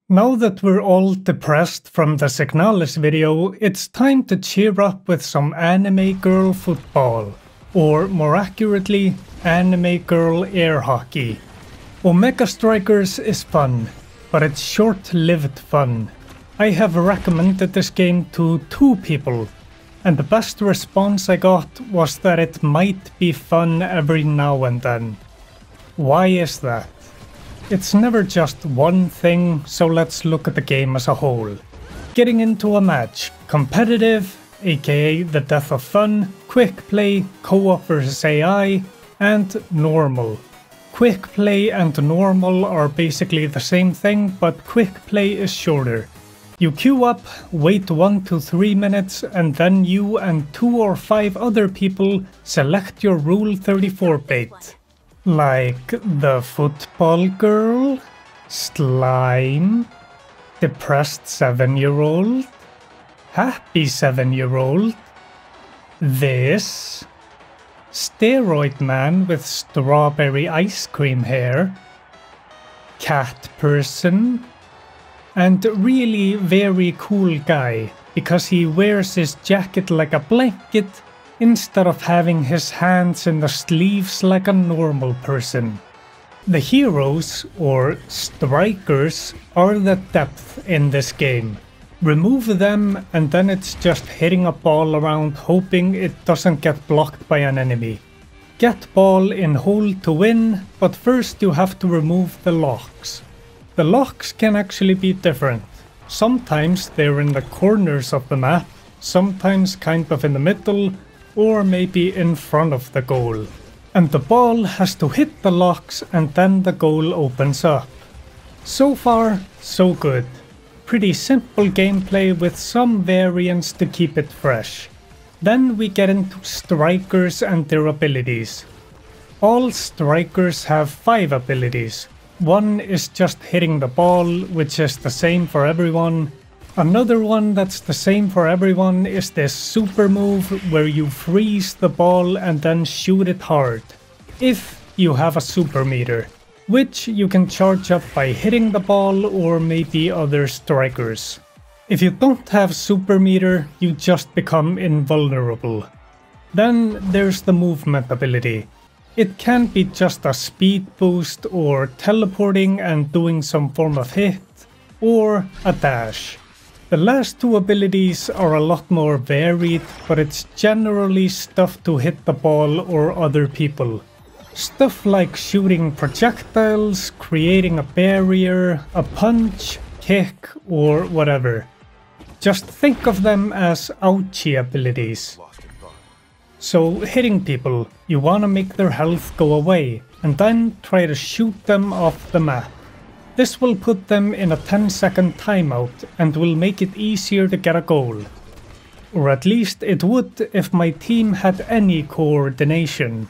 Now that we're all depressed from the Signalis video, it's time to cheer up with some anime girl football, or more accurately, anime girl air hockey. Omega Strikers is fun, but it's short-lived fun. I have recommended this game to 2 people, and the best response I got was that it might be fun every now and then. Why is that? It's never just one thing, so let's look at the game as a whole. Getting into a match, competitive, aka the death of fun, quick play, co-op versus AI, and normal. Quick play and normal are basically the same thing, but quick play is shorter. You queue up, wait 1 to 3 minutes, and then you and 2 or 5 other people select your Rule 34 bait. Like the football girl, slime, depressed 7-year-old, happy 7-year-old, this, steroid man with strawberry ice cream hair, cat person, and really very cool guy because he wears his jacket like a blanket instead of having his hands in the sleeves like a normal person. The heroes, or strikers, are the depth in this game. Remove them and then it's just hitting a ball around hoping it doesn't get blocked by an enemy. Get ball in hole to win, but first you have to remove the locks. The locks can actually be different. Sometimes they're in the corners of the map, sometimes kind of in the middle, or maybe in front of the goal. And the ball has to hit the locks and then the goal opens up. So far, so good. Pretty simple gameplay with some variants to keep it fresh. Then we get into strikers and their abilities. All strikers have 5 abilities. One is just hitting the ball, which is the same for everyone. Another one that's the same for everyone is this super move where you freeze the ball and then shoot it hard, if you have a super meter, which you can charge up by hitting the ball or maybe other strikers. If you don't have super meter, you just become invulnerable. Then there's the movement ability. It can be just a speed boost or teleporting and doing some form of hit, or a dash. The last 2 abilities are a lot more varied, but it's generally stuff to hit the ball or other people. Stuff like shooting projectiles, creating a barrier, a punch, kick, or whatever. Just think of them as ouchie abilities. So hitting people, you wanna make their health go away, and then try to shoot them off the map. This will put them in a 10-second timeout and will make it easier to get a goal. Or at least it would if my team had any coordination.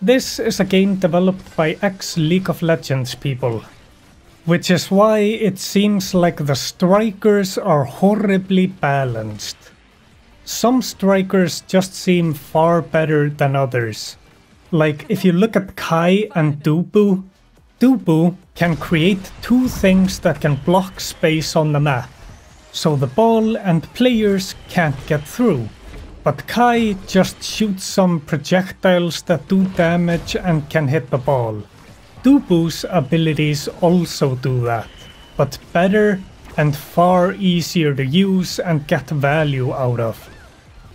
This is a game developed by ex-League of Legends people. Which is why it seems like the strikers are horribly balanced. Some strikers just seem far better than others. Like if you look at Kai and Dubu, Dubu can create 2 things that can block space on the map, so the ball and players can't get through. But Kai just shoots some projectiles that do damage and can hit the ball. Dubu's abilities also do that, but better and far easier to use and get value out of.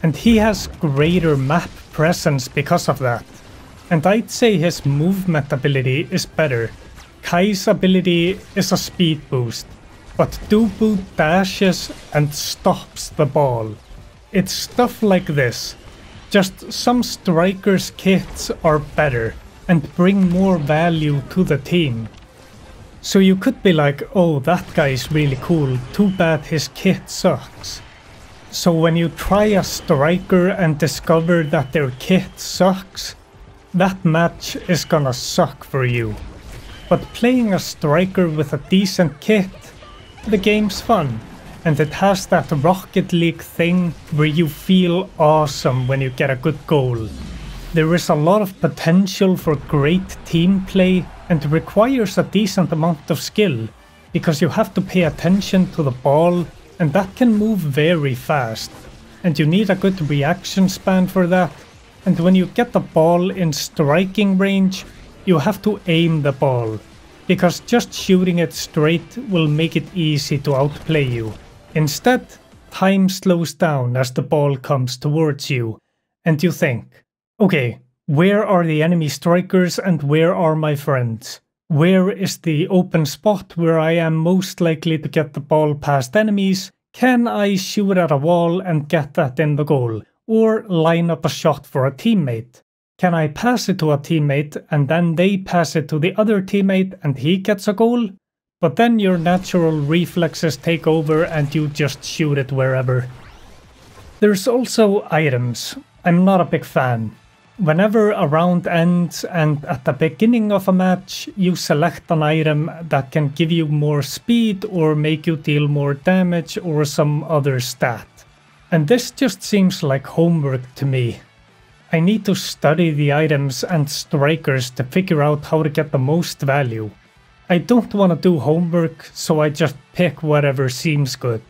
And he has greater map presence because of that. And I'd say his movement ability is better. Kai's ability is a speed boost, but Dubu dashes and stops the ball. It's stuff like this. Just some strikers' kits are better and bring more value to the team. So you could be like, oh, that guy's really cool, too bad his kit sucks. So when you try a striker and discover that their kit sucks, that match is gonna suck for you. But playing a striker with a decent kit, the game's fun. And it has that Rocket League thing where you feel awesome when you get a good goal. There is a lot of potential for great team play and requires a decent amount of skill. because you have to pay attention to the ball, and that can move very fast, and you need a good reaction span for that. And when you get the ball in striking range, you have to aim the ball, because just shooting it straight will make it easy to outplay you. Instead, time slows down as the ball comes towards you, and you think, okay, where are the enemy strikers and where are my friends? Where is the open spot where I am most likely to get the ball past enemies? Can I shoot at a wall and get that in the goal? Or line up a shot for a teammate? Can I pass it to a teammate and then they pass it to the other teammate and he gets a goal? But then your natural reflexes take over and you just shoot it wherever. There's also items. I'm not a big fan. Whenever a round ends and at the beginning of a match, you select an item that can give you more speed or make you deal more damage or some other stat. And this just seems like homework to me. I need to study the items and strikers to figure out how to get the most value. I don't want to do homework, so I just pick whatever seems good.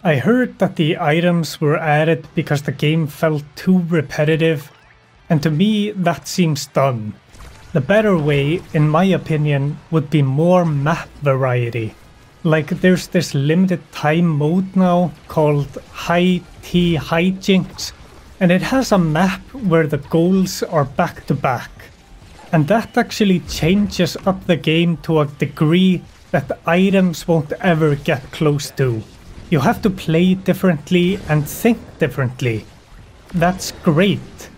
I heard that the items were added because the game felt too repetitive, and to me that seems dumb. The better way, in my opinion, would be more map variety. Like there's this limited time mode now called High Tea Hijinks, and it has a map where the goals are back to back. And that actually changes up the game to a degree that the items won't ever get close to. You have to play differently and think differently. That's great.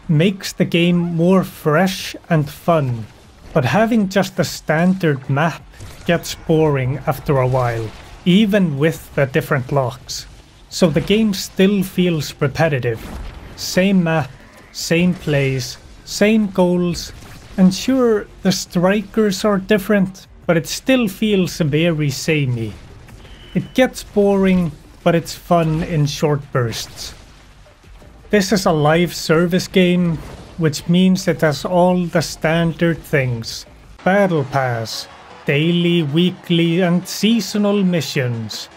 Makes the game more fresh and fun, but having just a standard map gets boring after a while, even with the different locks. So the game still feels repetitive. Same map, same plays, same goals, and sure, the strikers are different, but it still feels very samey. It gets boring, but it's fun in short bursts. This is a live service game, which means it has all the standard things. Battle Pass, daily, weekly and seasonal missions.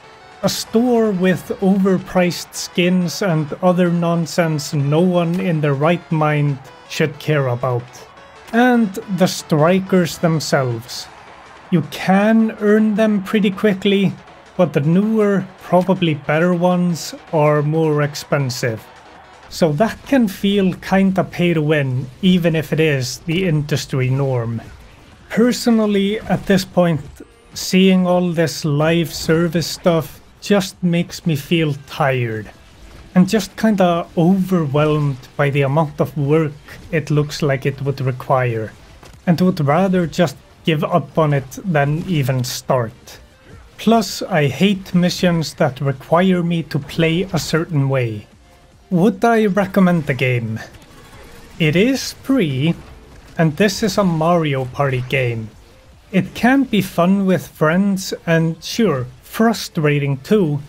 A store with overpriced skins and other nonsense no one in their right mind should care about. And the strikers themselves. You can earn them pretty quickly, but the newer, probably better ones are more expensive. So that can feel kinda pay to win, even if it is the industry norm. Personally, at this point, seeing all this live service stuff just makes me feel tired. And just kinda overwhelmed by the amount of work it looks like it would require. And would rather just give up on it than even start. Plus, I hate missions that require me to play a certain way. Would I recommend the game? It is free, and this is a Mario Party game. It can be fun with friends and sure, frustrating too,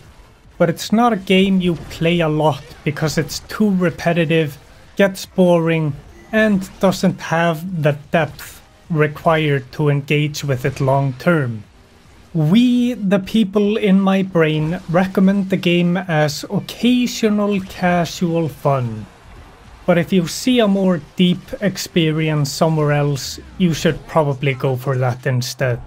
but it's not a game you play a lot because it's too repetitive, gets boring, and doesn't have the depth required to engage with it long term. We, the people in my brain, recommend the game as occasional casual fun. But if you see a more deep experience somewhere else, you should probably go for that instead.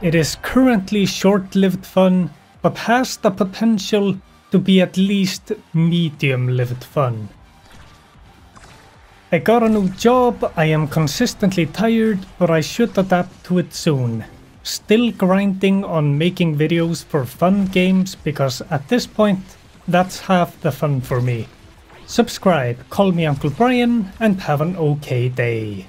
It is currently short-lived fun, but has the potential to be at least medium-lived fun. I got a new job, I am consistently tired, but I should adapt to it soon. Still grinding on making videos for fun games because at this point, that's half the fun for me. Subscribe, call me Uncle Brian, and have an okay day.